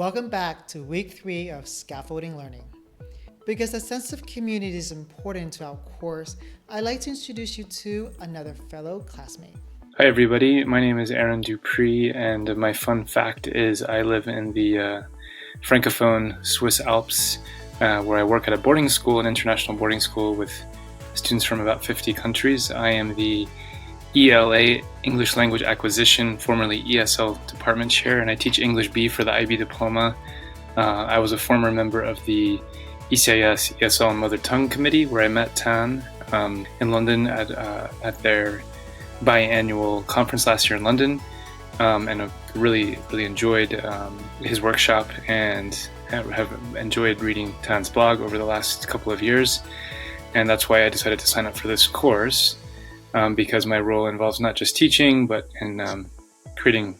Welcome back to week 3 of Scaffolding Learning. Because a sense of community is important to our course, I'd like to introduce you to another fellow classmate. Hi everybody, my name is Aaron Dupree, and my fun fact is I live in the Francophone Swiss Alps, where I work at a boarding school, an international boarding school with students from about 50 countries. I am the ELA, English Language Acquisition, formerly ESL Department Chair, and I teach English B for the IB Diploma. I was a former member of the ECIS ESL Mother Tongue Committee, where I met Tan in London at their biannual conference last year in London, and I've really enjoyed his workshop and have enjoyed reading Tan's blog over the last couple of years. And that's why I decided to sign up for this course, because my role involves not just teaching, but in creating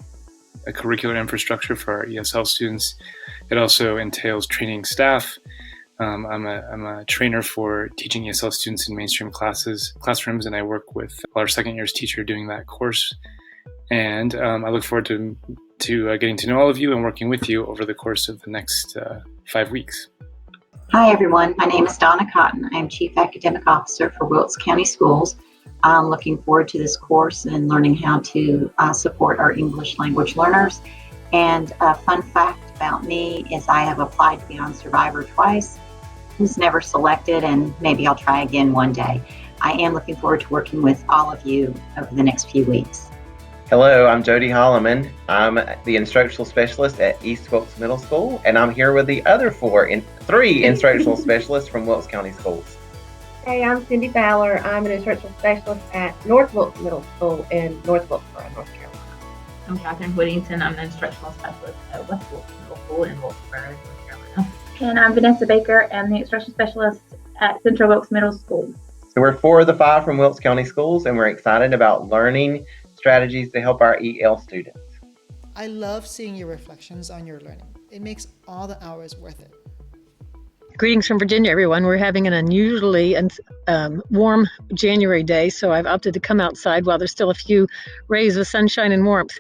a curricular infrastructure for our ESL students. It also entails training staff. I'm a trainer for teaching ESL students in mainstream classrooms, and I work with our second year's teacher doing that course. And I look forward to getting to know all of you and working with you over the course of the next 5 weeks. Hi everyone, my name is Donna Cotton. I am Chief Academic Officer for Wilkes County Schools. I'm looking forward to this course and learning how to support our English language learners. And a fun fact about me is I have applied to be on Survivor twice. Was never selected, and maybe I'll try again one day. I am looking forward to working with all of you over the next few weeks. Hello, I'm Jody Holloman. I'm the instructional specialist at East Wilkes Middle School, and I'm here with the other three instructional specialists from Wilkes County Schools. Hey, I'm Cindy Fowler. I'm an instructional specialist at North Wilkes Middle School in North Wilkesboro, North Carolina. I'm Catherine Whittington. I'm an instructional specialist at West Wilkes Middle School in Wilkesboro, North Carolina. And I'm Vanessa Baker. I'm the instruction specialist at Central Wilkes Middle School. So we're 4 of the 5 from Wilkes County Schools, and we're excited about learning strategies to help our EL students. I love seeing your reflections on your learning. It makes all the hours worth it. Greetings from Virginia, everyone. We're having an unusually warm January day, so I've opted to come outside while there's still a few rays of sunshine and warmth.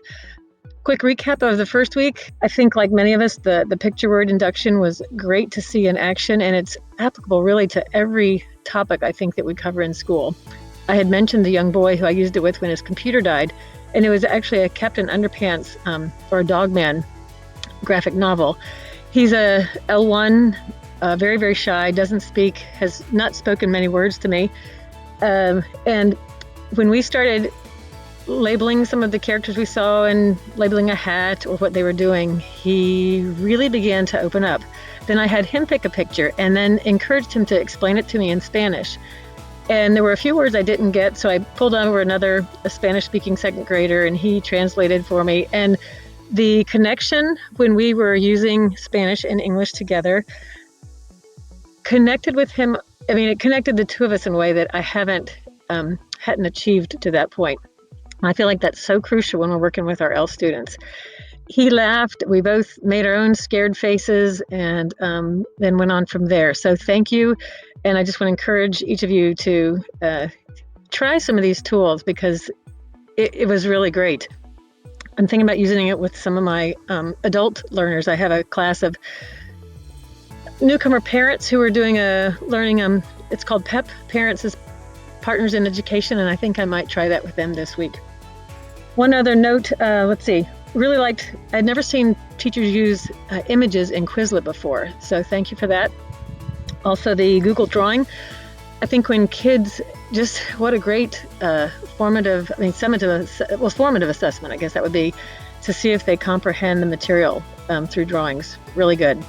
Quick recap of the first week. I think, like many of us, the picture word induction was great to see in action, and it's applicable really to every topic I think that we cover in school. I had mentioned the young boy who I used it with when his computer died, and it was actually a Captain Underpants for a Dogman graphic novel. He's a L1, very, very shy, doesn't speak, has not spoken many words to me. And when we started labeling some of the characters we saw and labeling a hat or what they were doing, he really began to open up. Then I had him pick a picture and then encouraged him to explain it to me in Spanish. And there were a few words I didn't get, so I pulled over a Spanish-speaking second grader, and he translated for me. And the connection when we were using Spanish and English together connected with him. I mean, it connected the two of us in a way that I hadn't achieved to that point. I feel like that's so crucial when we're working with our L students. He laughed. We both made our own scared faces, and then went on from there. So thank you. And I just want to encourage each of you to try some of these tools, because it was really great. I'm thinking about using it with some of my adult learners. I have a class of newcomer parents who are doing learning, it's called PEP, Parents as Partners in Education, and I think I might try that with them this week. One other note, really liked, I'd never seen teachers use images in Quizlet before, so thank you for that. Also, the Google Drawing. I think when kids, just what a great formative assessment, I guess that would be, to see if they comprehend the material through drawings. Really good.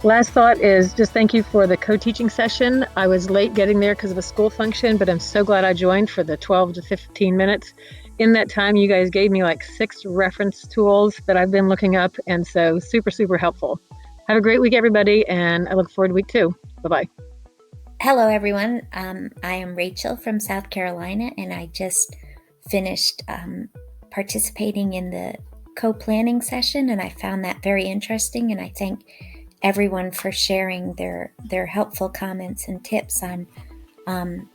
Last thought is just thank you for the co-teaching session. I was late getting there because of a school function, but I'm so glad I joined for the 12 to 15 minutes. In that time, you guys gave me like 6 reference tools that I've been looking up, and so super, super helpful. Have a great week, everybody, and I look forward to week 2. Bye-bye. Hello, everyone. I am Rachel from South Carolina, and I just finished participating in the co-planning session, and I found that very interesting, and I thank everyone for sharing their helpful comments and tips on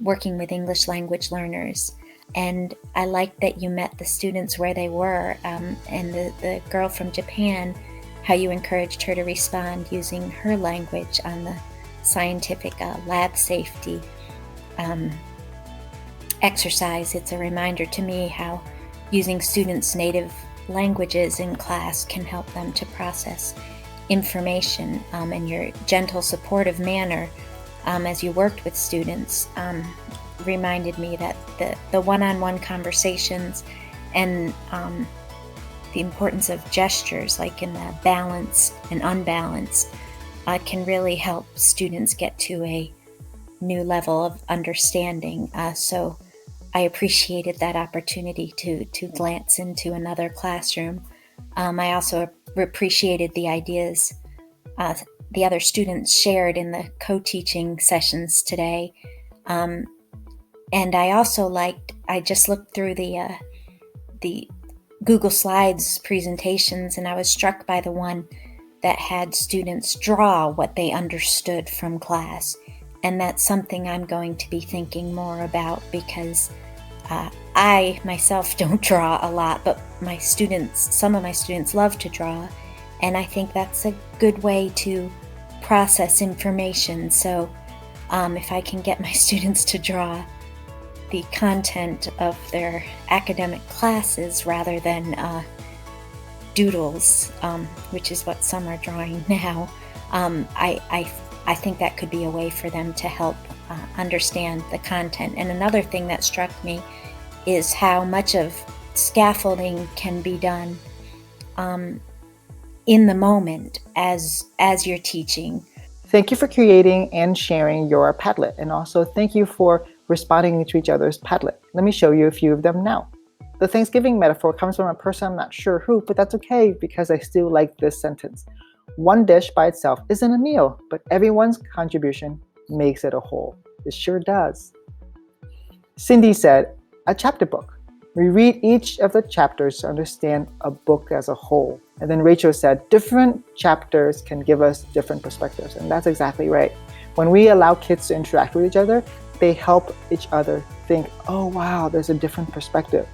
working with English language learners. And I liked that you met the students where they were, and the girl from Japan how you encouraged her to respond using her language on the scientific lab safety exercise. It's a reminder to me how using students' native languages in class can help them to process information, and your gentle, supportive manner as you worked with students reminded me that the one-on-one conversations and the importance of gestures, like in the balanced and unbalanced, can really help students get to a new level of understanding. So I appreciated that opportunity to glance into another classroom. I also appreciated the ideas the other students shared in the co-teaching sessions today. And I also I just looked through the Google Slides presentations, and I was struck by the one that had students draw what they understood from class. And that's something I'm going to be thinking more about, because I myself don't draw a lot, but some of my students love to draw, and I think that's a good way to process information. So if I can get my students to draw the content of their academic classes rather than doodles, which is what some are drawing now, I think that could be a way for them to help understand the content. And another thing that struck me is how much of scaffolding can be done in the moment as you're teaching. Thank you for creating and sharing your Padlet, and also thank you for responding to each other's Padlet. Let me show you a few of them now. The Thanksgiving metaphor comes from a person I'm not sure who, but that's okay because I still like this sentence. One dish by itself isn't a meal, but everyone's contribution makes it a whole. It sure does. Cindy said, a chapter book. We read each of the chapters to understand a book as a whole. And then Rachel said, different chapters can give us different perspectives. And that's exactly right. When we allow kids to interact with each other, they help each other think, oh wow, there's a different perspective.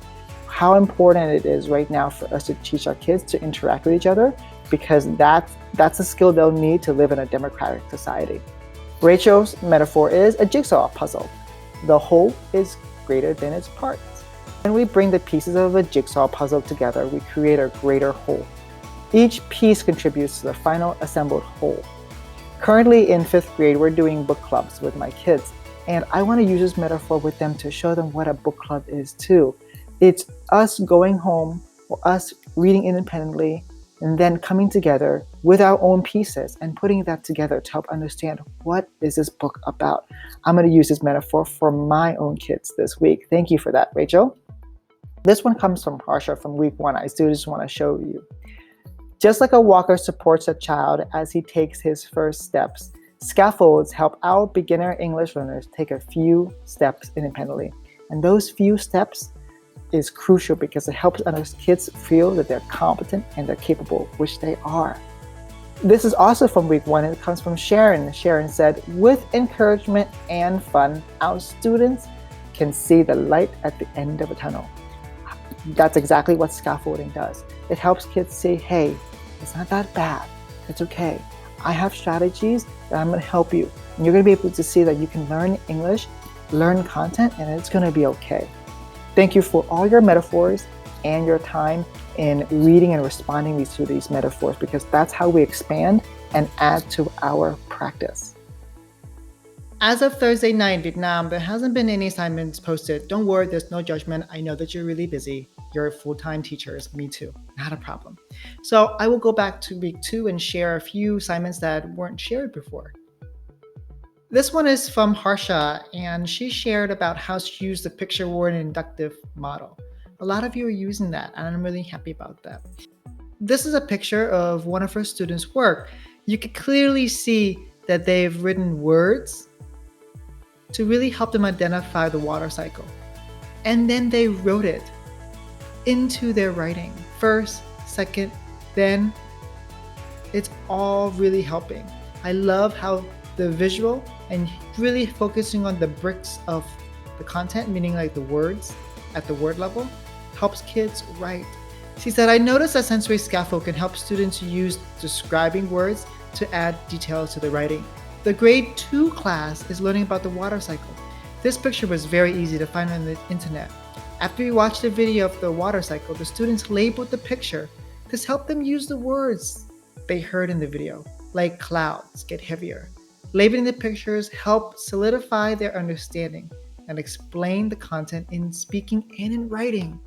How important it is right now for us to teach our kids to interact with each other, because that's a skill they'll need to live in a democratic society. Rachel's metaphor is a jigsaw puzzle. The whole is greater than its parts. When we bring the pieces of a jigsaw puzzle together, we create a greater whole. Each piece contributes to the final assembled whole. Currently in 5th grade, we're doing book clubs with my kids, and I want to use this metaphor with them to show them what a book club is too. It's us going home, or us reading independently, and then coming together with our own pieces and putting that together to help understand, what is this book about? I'm going to use this metaphor for my own kids this week. Thank you for that, Rachel. This one comes from Harsha from week 1. I still just want to show you. Just like a walker supports a child as he takes his first steps, scaffolds help our beginner English learners take a few steps independently. And those few steps is crucial because it helps other kids feel that they're competent and they're capable, which they are. This is also from week 1. It comes from Sharon. Sharon said, with encouragement and fun, our students can see the light at the end of a tunnel. That's exactly what scaffolding does. It helps kids say, hey, it's not that bad. It's okay. I have strategies that I'm going to help you. And you're going to be able to see that you can learn English, learn content, and it's going to be okay. Thank you for all your metaphors and your time in reading and responding to these metaphors, because that's how we expand and add to our practice. As of Thursday night in Vietnam, there hasn't been any assignments posted. Don't worry, there's no judgment. I know that you're really busy. You're full-time teachers, me too, not a problem. So I will go back to week 2 and share a few assignments that weren't shared before. This one is from Harsha, and she shared about how she used the picture word inductive model. A lot of you are using that, and I'm really happy about that. This is a picture of one of her students' work. You can clearly see that they've written words to really help them identify the water cycle. And then they wrote it into their writing. First, second, then. It's all really helping. I love how the visual and really focusing on the bricks of the content, meaning like the words at the word level, helps kids write She said, I noticed that sensory scaffold can help students use describing words to add details to the writing. The grade 2 class is learning about the water cycle. This picture was very easy to find on the internet. After we watched the video of the water cycle, the students labeled the picture. This helped them use the words they heard in the video, like clouds get heavier. Labeling the pictures helped solidify their understanding and explain the content in speaking and in writing.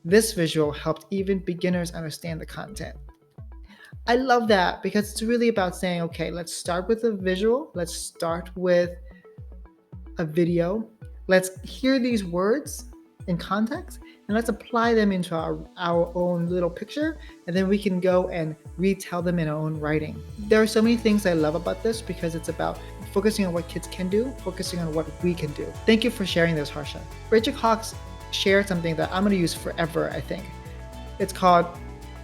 This visual helped even beginners understand the content. I love that because it's really about saying, okay, let's start with a visual, let's start with a video, let's hear these words in context, and let's apply them into our own little picture, and then we can go and retell them in our own writing. There are so many things I love about this because it's about focusing on what kids can do, focusing on what we can do. Thank you for sharing this, Harsha. Rachel Cox shared something that I'm going to use forever, I think. It's called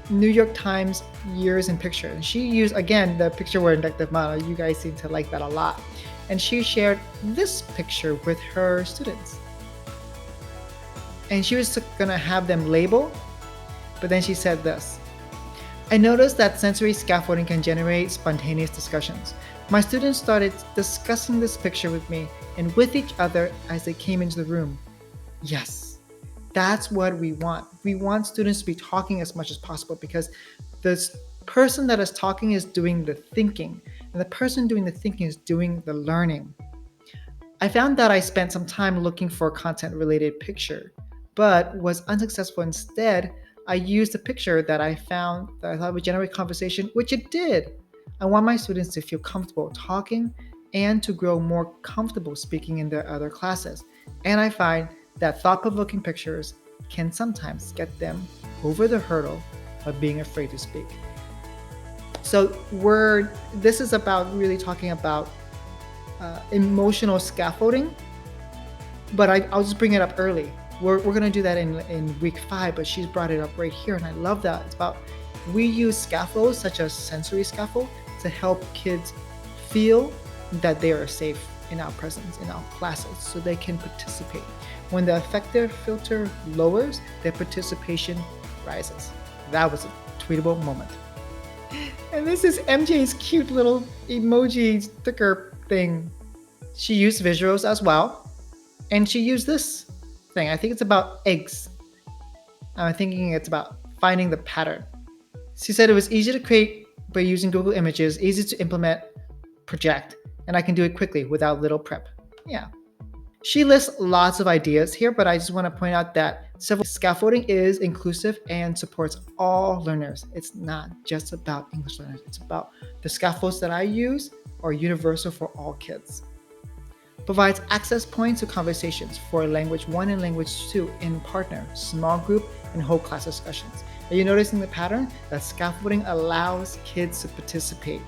New York Times Years in Picture. And she used, again, the picture word inductive model. You guys seem to like that a lot. And she shared this picture with her students. And she was going to have them label, but then she said this. I noticed that sensory scaffolding can generate spontaneous discussions. My students started discussing this picture with me and with each other as they came into the room. Yes, that's what we want. We want students to be talking as much as possible because the person that is talking is doing the thinking, and the person doing the thinking is doing the learning. I found that I spent some time looking for a content-related picture, but was unsuccessful. Instead, I used a picture that I found that I thought would generate conversation, which it did. I want my students to feel comfortable talking and to grow more comfortable speaking in their other classes. And I find that thought-provoking pictures can sometimes get them over the hurdle of being afraid to speak. So this is about really talking about emotional scaffolding, but I'll just bring it up early. We're going to do that in week 5, but she's brought it up right here, and I love that. It's about we use scaffolds such as sensory scaffold to help kids feel that they are safe in our presence, in our classes, so they can participate. When the affective filter lowers, their participation rises. That was a tweetable moment. And this is MJ's cute little emoji sticker thing. She used visuals as well, and she used this thing. I think it's about eggs. I'm thinking it's about finding the pattern. She said it was easy to create by using Google Images, easy to implement, project, and I can do it quickly without little prep. Yeah. She lists lots of ideas here, but I just want to point out that scaffolding is inclusive and supports all learners. It's not just about English learners. It's about the scaffolds that I use are universal for all kids. Provides access points to conversations for Language 1 and Language 2 in partner, small group, and whole class discussions. Are you noticing the pattern? That scaffolding allows kids to participate.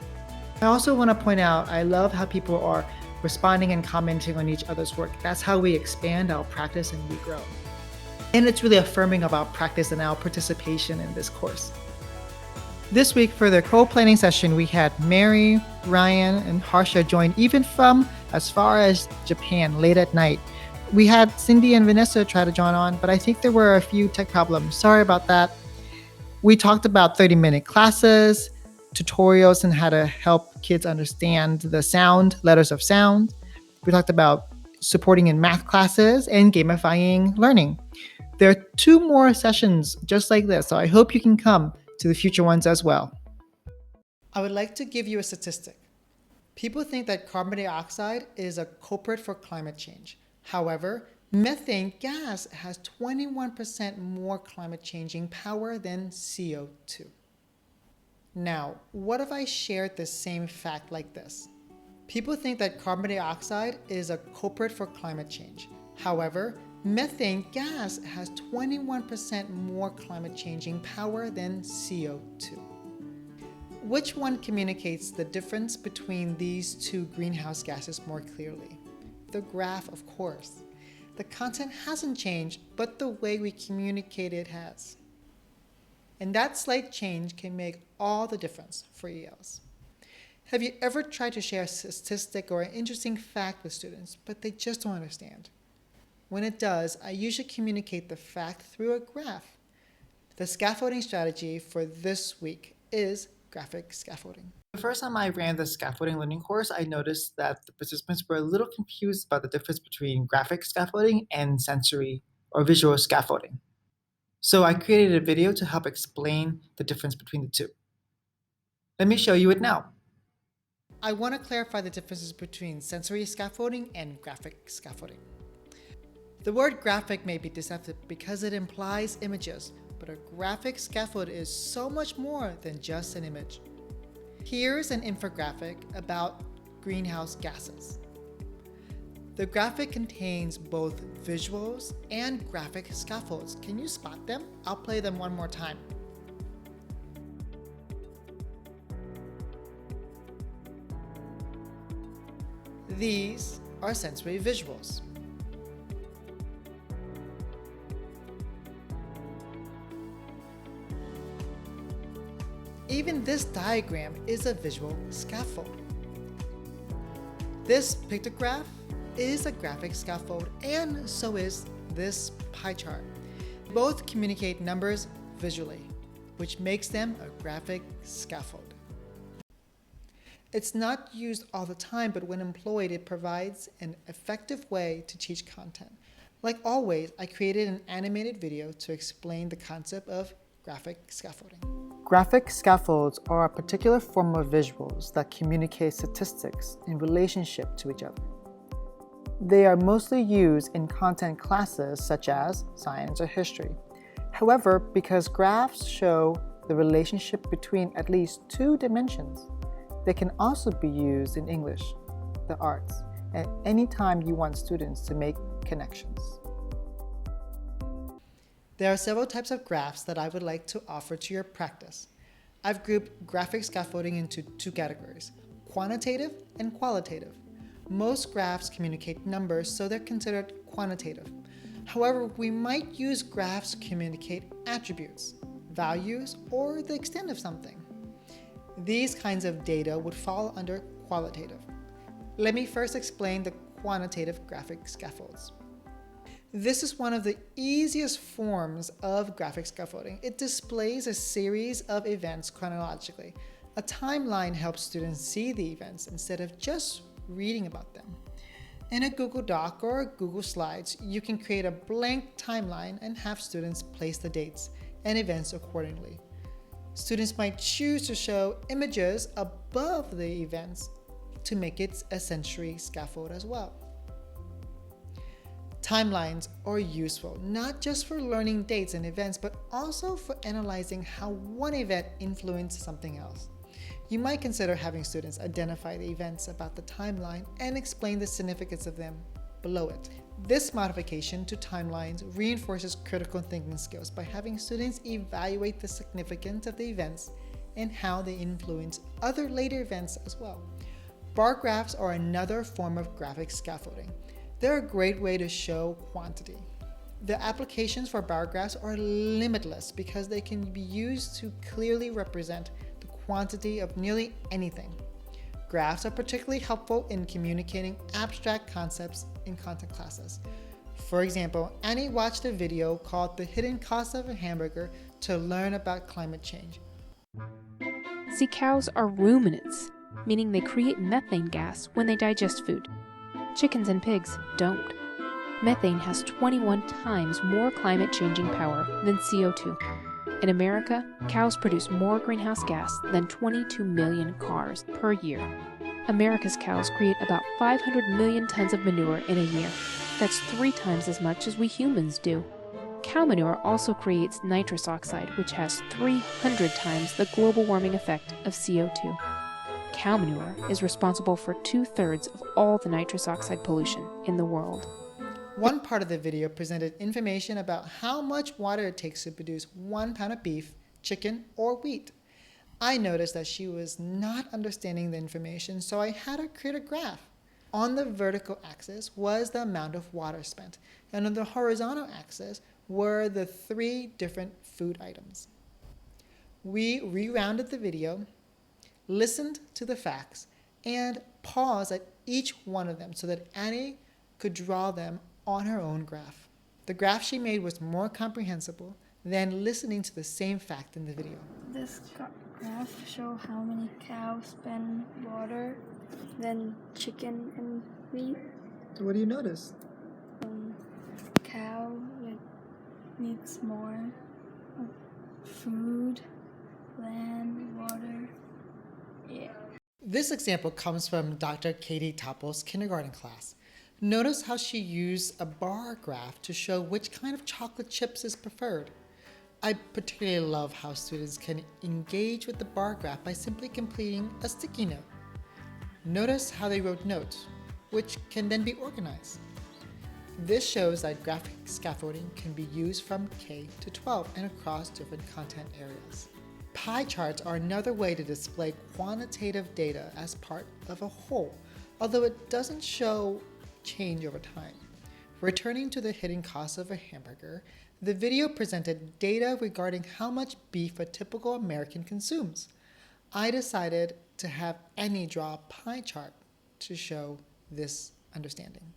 I also want to point out, I love how people are responding and commenting on each other's work. That's how we expand our practice and we grow. And it's really affirming of our practice and our participation in this course. This week for the co-planning session, we had Mary, Ryan, and Harsha join even from as far as Japan late at night. We had Cindy and Vanessa try to join on, but I think there were a few tech problems. Sorry about that. We talked about 30-minute classes, tutorials, and how to help kids understand the sound, letters of sound. We talked about supporting in math classes and gamifying learning. There are 2 more sessions just like this, so I hope you can come to the future ones as well. I would like to give you a statistic. People think that carbon dioxide is a culprit for climate change. However, methane gas has 21% more climate changing power than CO2. Now, what if I shared the same fact like this? People think that carbon dioxide is a culprit for climate change. However, methane gas has 21% more climate changing power than CO2. Which one communicates the difference between these 2 greenhouse gases more clearly? The graph, of course. The content hasn't changed, but the way we communicate it has. And that slight change can make all the difference for ELs. Have you ever tried to share a statistic or an interesting fact with students, but they just don't understand? When it does, I usually communicate the fact through a graph. The scaffolding strategy for this week is graphic scaffolding. The first time I ran the scaffolding learning course, I noticed that the participants were a little confused about the difference between graphic scaffolding and sensory or visual scaffolding. So I created a video to help explain the difference between the two. Let me show you it now. I want to clarify the differences between sensory scaffolding and graphic scaffolding. The word graphic may be deceptive because it implies images, but a graphic scaffold is so much more than just an image. Here's an infographic about greenhouse gases. The graphic contains both visuals and graphic scaffolds. Can you spot them? I'll play them one more time. These are sensory visuals. Even this diagram is a visual scaffold. This pictograph is a graphic scaffold, and so is this pie chart. Both communicate numbers visually, which makes them a graphic scaffold. It's not used all the time, but when employed, it provides an effective way to teach content. Like always, I created an animated video to explain the concept of graphic scaffolding. Graphic scaffolds are a particular form of visuals that communicate statistics in relationship to each other. They are mostly used in content classes such as science or history. However, because graphs show the relationship between at least two dimensions, they can also be used in English, the arts, at any time you want students to make connections. There are several types of graphs that I would like to offer to your practice. I've grouped graphic scaffolding into two categories, quantitative and qualitative. Most graphs communicate numbers, so they're considered quantitative. However, we might use graphs to communicate attributes, values, or the extent of something. These kinds of data would fall under qualitative. Let me first explain the quantitative graphic scaffolds. This is one of the easiest forms of graphic scaffolding. It displays a series of events chronologically. A timeline helps students see the events instead of just reading about them. In a Google Doc or Google Slides, you can create a blank timeline and have students place the dates and events accordingly. Students might choose to show images above the events to make it a sensory scaffold as well. Timelines are useful not just for learning dates and events, but also for analyzing how one event influenced something else. You might consider having students identify the events about the timeline and explain the significance of them below it. This modification to timelines reinforces critical thinking skills by having students evaluate the significance of the events and how they influence other later events as well. Bar graphs are another form of graphic scaffolding. They're a great way to show quantity. The applications for bar graphs are limitless because they can be used to clearly represent the quantity of nearly anything. Graphs are particularly helpful in communicating abstract concepts in content classes. For example, Annie watched a video called The Hidden Cost of a Hamburger to learn about climate change. See, cows are ruminants, meaning they create methane gas when they digest food. Chickens and pigs don't. Methane has 21 times more climate-changing power than CO2. In America, cows produce more greenhouse gas than 22 million cars per year. America's cows create about 500 million tons of manure in a year. That's 3 times as much as we humans do. Cow manure also creates nitrous oxide, which has 300 times the global warming effect of CO2. Cow manure is responsible for 2/3 of all the nitrous oxide pollution in the world. One part of the video presented information about how much water it takes to produce 1 pound of beef, chicken, or wheat. I noticed that she was not understanding the information, so I had her create a graph. On the vertical axis was the amount of water spent, and on the horizontal axis were the 3 different food items. We rewounded the video, listened to the facts, and paused at each one of them so that Annie could draw them on her own graph. The graph she made was more comprehensible then listening to the same fact in the video. This graph shows how many cows spend water than chicken and meat. So what do you notice? Cow needs more food, land, water. Yeah. This example comes from Dr. Katie Toppel's kindergarten class. Notice how she used a bar graph to show which kind of chocolate chips is preferred. I particularly love how students can engage with the bar graph by simply completing a sticky note. Notice how they wrote notes, which can then be organized. This shows that graphic scaffolding can be used from K to 12 and across different content areas. Pie charts are another way to display quantitative data as part of a whole, although it doesn't show change over time. Returning to the hidden cost of a hamburger, the video presented data regarding how much beef a typical American consumes. I decided to have Annie draw a pie chart to show this understanding.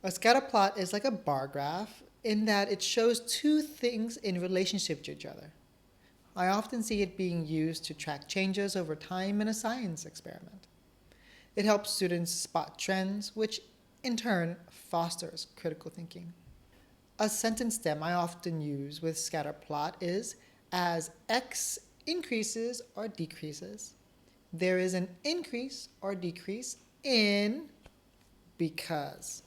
A scatter plot is like a bar graph in that it shows two things in relationship to each other. I often see it being used to track changes over time in a science experiment. It helps students spot trends, which in turn fosters critical thinking. A sentence stem I often use with scatter plot is as X increases or decreases, there is an increase or decrease in because.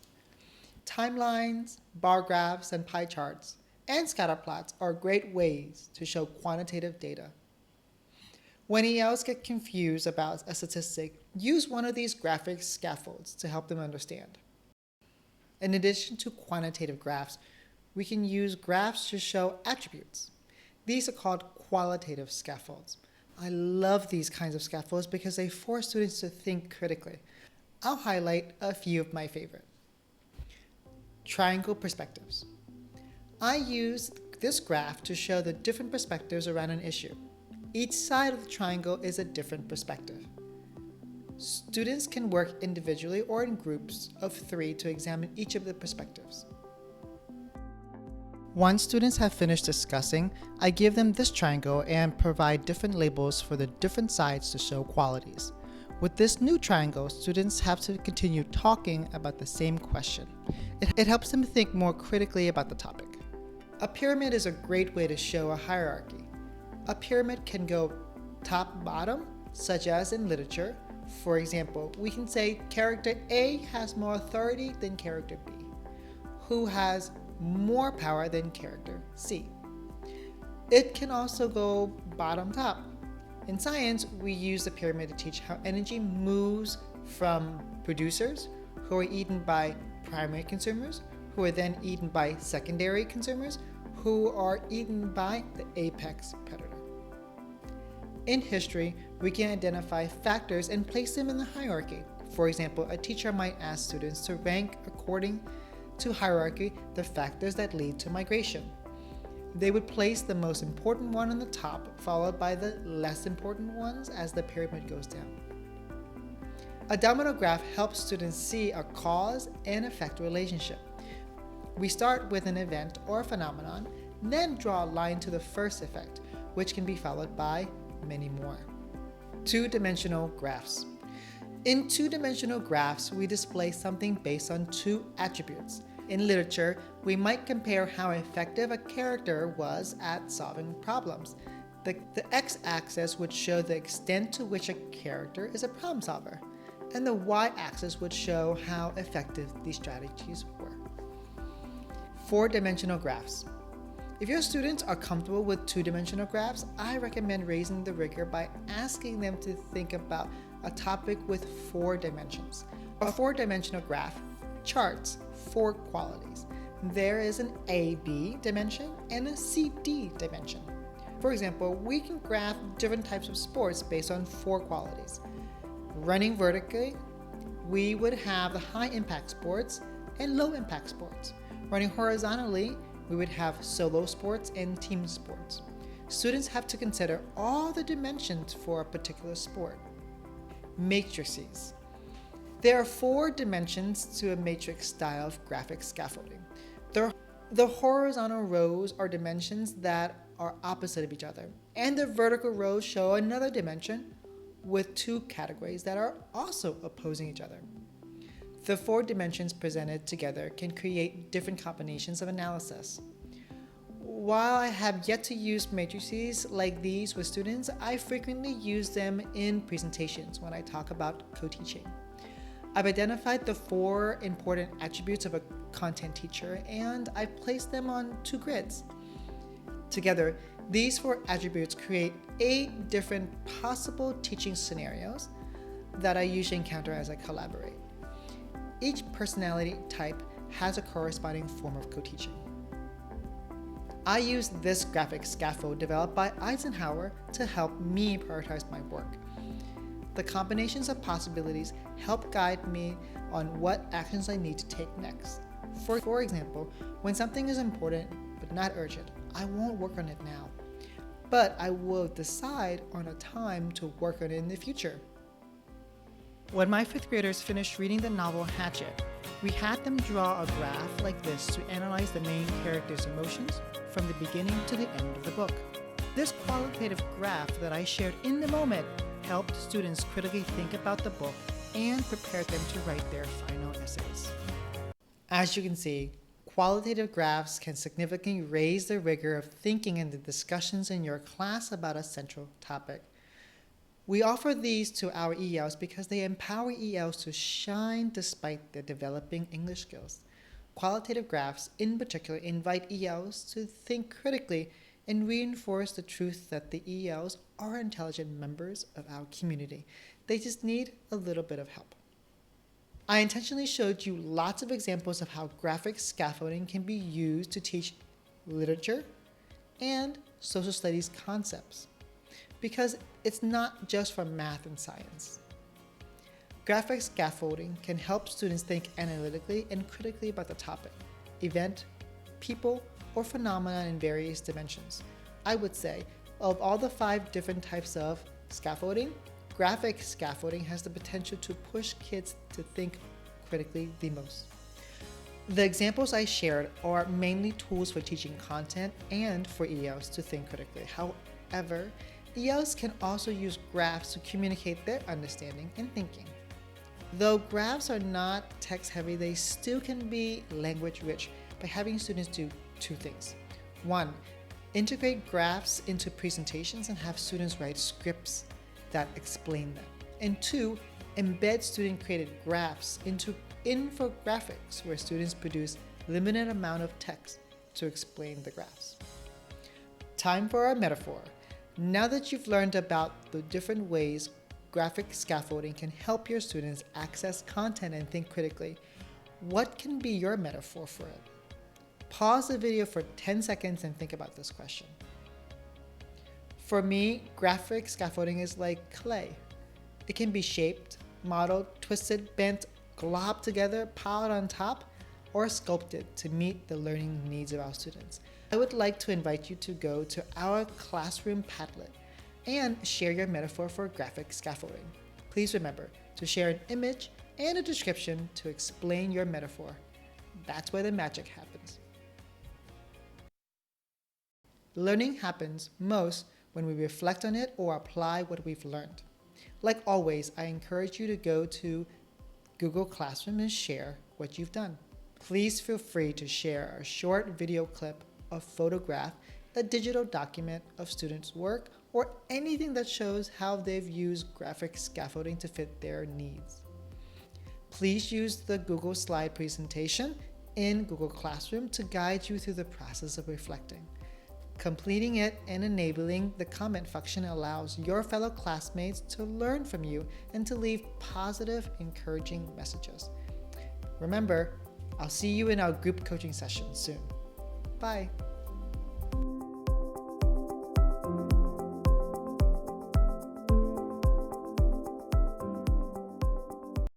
Timelines, bar graphs, and pie charts, and scatter plots are great ways to show quantitative data. When ELs get confused about a statistic, use one of these graphic scaffolds to help them understand. In addition to quantitative graphs, we can use graphs to show attributes. These are called qualitative scaffolds. I love these kinds of scaffolds because they force students to think critically. I'll highlight a few of my favorite. Triangle perspectives. I use this graph to show the different perspectives around an issue. Each side of the triangle is a different perspective. Students can work individually or in groups of 3 to examine each of the perspectives. Once students have finished discussing, I give them this triangle and provide different labels for the different sides to show qualities. With this new triangle, students have to continue talking about the same question. It helps them think more critically about the topic. A pyramid is a great way to show a hierarchy. A pyramid can go top-bottom, such as in literature. For example, we can say character A has more authority than character B, who has more power than character C. It can also go bottom-top. In science, we use the pyramid to teach how energy moves from producers, who are eaten by primary consumers, who are then eaten by secondary consumers, who are eaten by the apex predator. In history, we can identify factors and place them in the hierarchy. For example, a teacher might ask students to rank according to hierarchy the factors that lead to migration. They would place the most important one on the top, followed by the less important ones as the pyramid goes down. A domino graph helps students see a cause and effect relationship. We start with an event or a phenomenon, then draw a line to the first effect, which can be followed by many more. Two-dimensional graphs. In two-dimensional graphs, we display something based on two attributes. In literature, we might compare how effective a character was at solving problems. The x-axis would show the extent to which a character is a problem solver, and the y-axis would show how effective these strategies were. Four-dimensional graphs. If your students are comfortable with two-dimensional graphs, I recommend raising the rigor by asking them to think about a topic with 4 dimensions. A four-dimensional graph charts 4 qualities. There is an AB dimension and a CD dimension. For example, we can graph different types of sports based on 4 qualities. Running vertically, we would have the high-impact sports and low-impact sports. Running horizontally, we would have solo sports and team sports. Students have to consider all the dimensions for a particular sport. Matrices. There are 4 dimensions to a matrix style of graphic scaffolding. The horizontal rows are dimensions that are opposite of each other, and the vertical rows show another dimension with two categories that are also opposing each other. The four dimensions presented together can create different combinations of analysis. While I have yet to use matrices like these with students, I frequently use them in presentations when I talk about co-teaching. I've identified the four important attributes of a content teacher, and I've placed them on two grids. Together, these four attributes create 8 different possible teaching scenarios that I usually encounter as I collaborate. Each personality type has a corresponding form of co-teaching. I use this graphic scaffold developed by Eisenhower to help me prioritize my work. The combinations of possibilities help guide me on what actions I need to take next. For example, when something is important but not urgent, I won't work on it now, but I will decide on a time to work on it in the future. When my 5th graders finished reading the novel Hatchet, we had them draw a graph like this to analyze the main character's emotions from the beginning to the end of the book. This qualitative graph that I shared in the moment helped students critically think about the book and prepared them to write their final essays. As you can see, qualitative graphs can significantly raise the rigor of thinking in the discussions in your class about a central topic. We offer these to our ELs because they empower ELs to shine despite their developing English skills. Qualitative graphs, in particular, invite ELs to think critically and reinforce the truth that the ELs are intelligent members of our community. They just need a little bit of help. I intentionally showed you lots of examples of how graphic scaffolding can be used to teach literature and social studies concepts, because it's not just for math and science. Graphic scaffolding can help students think analytically and critically about the topic, event, people, or phenomena in various dimensions. I would say, of all the 5 different types of scaffolding, graphic scaffolding has the potential to push kids to think critically the most. The examples I shared are mainly tools for teaching content and for ELs to think critically. However, ELs can also use graphs to communicate their understanding and thinking. Though graphs are not text-heavy, they still can be language-rich by having students do 2 things. 1, integrate graphs into presentations and have students write scripts that explain them. And 2, embed student-created graphs into infographics where students produce limited amount of text to explain the graphs. Time for our metaphor. Now that you've learned about the different ways graphic scaffolding can help your students access content and think critically, what can be your metaphor for it? Pause the video for 10 seconds and think about this question. For me, graphic scaffolding is like clay. It can be shaped, modeled, twisted, bent, globbed together, piled on top, or sculpted to meet the learning needs of our students. I would like to invite you to go to our classroom Padlet and share your metaphor for graphic scaffolding. Please remember to share an image and a description to explain your metaphor. That's where the magic happens. Learning happens most when we reflect on it or apply what we've learned. Like always, I encourage you to go to Google Classroom and share what you've done. Please feel free to share a short video clip, a photograph, a digital document of students' work, or anything that shows how they've used graphic scaffolding to fit their needs. Please use the Google slide presentation in Google Classroom to guide you through the process of reflecting. Completing it and enabling the comment function allows your fellow classmates to learn from you and to leave positive, encouraging messages. Remember, I'll see you in our group coaching session soon. Bye.